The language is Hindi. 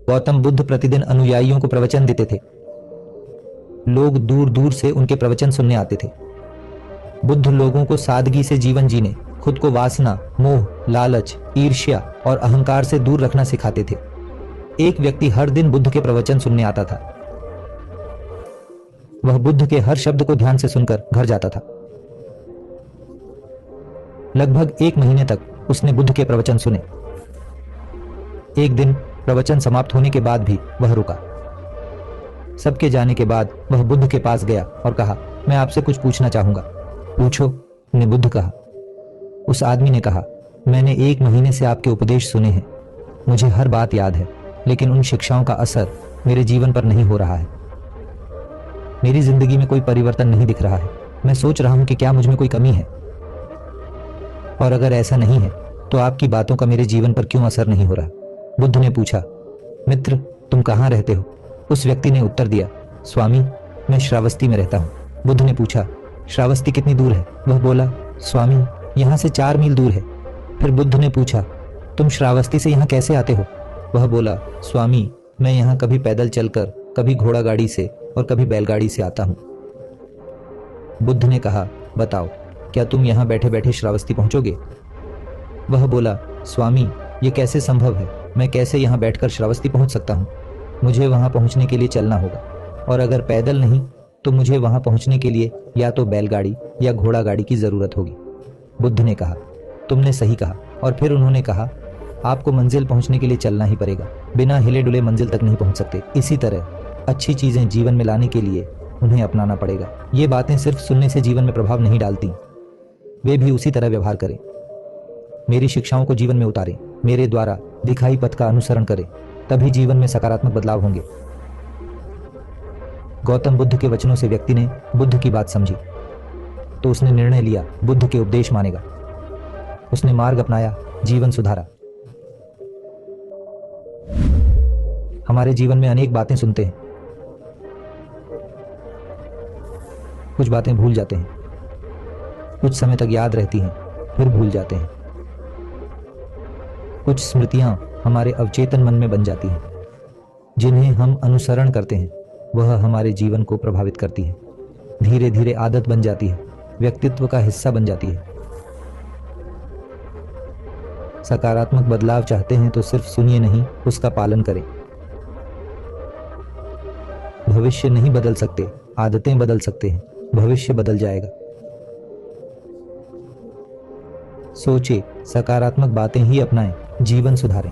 गौतम बुद्ध प्रतिदिन अनुयायियों को प्रवचन देते थे। लोग दूर दूर से उनके प्रवचन सुनने आते थे। बुद्ध लोगों को सादगी से जीवन जीने, खुद को वासना, मोह, लालच, ईर्ष्या और अहंकार से दूर रखना सिखाते थे। एक व्यक्ति हर दिन बुद्ध के प्रवचन सुनने आता था। वह बुद्ध के हर शब्द को ध्यान से सुनकर घर जाता था। लगभग 1 महीने तक उसने बुद्ध के प्रवचन सुने। एक दिन प्रवचन समाप्त होने के बाद भी वह रुका। सबके जाने के बाद वह बुद्ध के पास गया और कहा, मैं आपसे कुछ पूछना चाहूंगा। पूछो, ने बुद्ध कहा। उस आदमी ने कहा, मैंने 1 महीने से आपके उपदेश सुने हैं। मुझे हर बात याद है, लेकिन उन शिक्षाओं का असर मेरे जीवन पर नहीं हो रहा है। मेरी जिंदगी में कोई परिवर्तन नहीं दिख रहा है। मैं सोच रहा हूं कि क्या मुझ में कोई कमी है, और अगर ऐसा नहीं है तो आपकी बातों का मेरे जीवन पर क्यों असर नहीं हो रहा। बुद्ध ने पूछा, मित्र, तुम कहाँ रहते हो? उस व्यक्ति ने उत्तर दिया, स्वामी, मैं श्रावस्ती में रहता हूँ। बुद्ध ने पूछा, श्रावस्ती कितनी दूर है? वह बोला, स्वामी, यहाँ से 4 मील दूर है। फिर बुद्ध ने पूछा, तुम श्रावस्ती से यहाँ कैसे आते हो? वह बोला, स्वामी, मैं यहाँ कभी पैदल चलकर, कभी घोड़ा गाड़ी से और कभी बैलगाड़ी से आता हूँ। बुद्ध ने कहा, बताओ, क्या तुम यहाँ बैठे बैठे श्रावस्ती पहुंचोगे? वह बोला, स्वामी, ये कैसे संभव है? मैं कैसे यहाँ बैठकर श्रावस्ती पहुंच सकता हूँ? मुझे वहां पहुंचने के लिए चलना होगा, और अगर पैदल नहीं तो मुझे वहां पहुंचने के लिए या तो बैलगाड़ी या घोड़ा गाड़ी की जरूरत होगी। बुद्ध ने कहा, तुमने सही कहा। और फिर उन्होंने कहा, आपको मंजिल पहुंचने के लिए चलना ही पड़ेगा। बिना हिले डुले मंजिल तक नहीं पहुंच सकते। इसी तरह अच्छी चीजें जीवन में लाने के लिए उन्हें अपनाना पड़ेगा। ये बातें सिर्फ सुनने से जीवन में प्रभाव नहीं डालती, वे भी उसी तरह व्यवहार करें। मेरी शिक्षाओं को जीवन में उतारें, मेरे द्वारा दिखाई पथ का अनुसरण करें, तभी जीवन में सकारात्मक बदलाव होंगे। गौतम बुद्ध के वचनों से व्यक्ति ने बुद्ध की बात समझी, तो उसने निर्णय लिया बुद्ध के उपदेश मानेगा। उसने मार्ग अपनाया, जीवन सुधारा। हमारे जीवन में अनेक बातें सुनते हैं, कुछ बातें भूल जाते हैं, कुछ समय तक याद रहती हैं, फिर भूल जाते हैं। कुछ स्मृतियां हमारे अवचेतन मन में बन जाती हैं, जिन्हें हम अनुसरण करते हैं। वह हमारे जीवन को प्रभावित करती है, धीरे धीरे आदत बन जाती है, व्यक्तित्व का हिस्सा बन जाती है। सकारात्मक बदलाव चाहते हैं तो सिर्फ सुनिए नहीं, उसका पालन करें। भविष्य नहीं बदल सकते, आदतें बदल सकते हैं, भविष्य बदल जाएगा। सोचे, सकारात्मक बातें ही अपनाएं, जीवन सुधारें।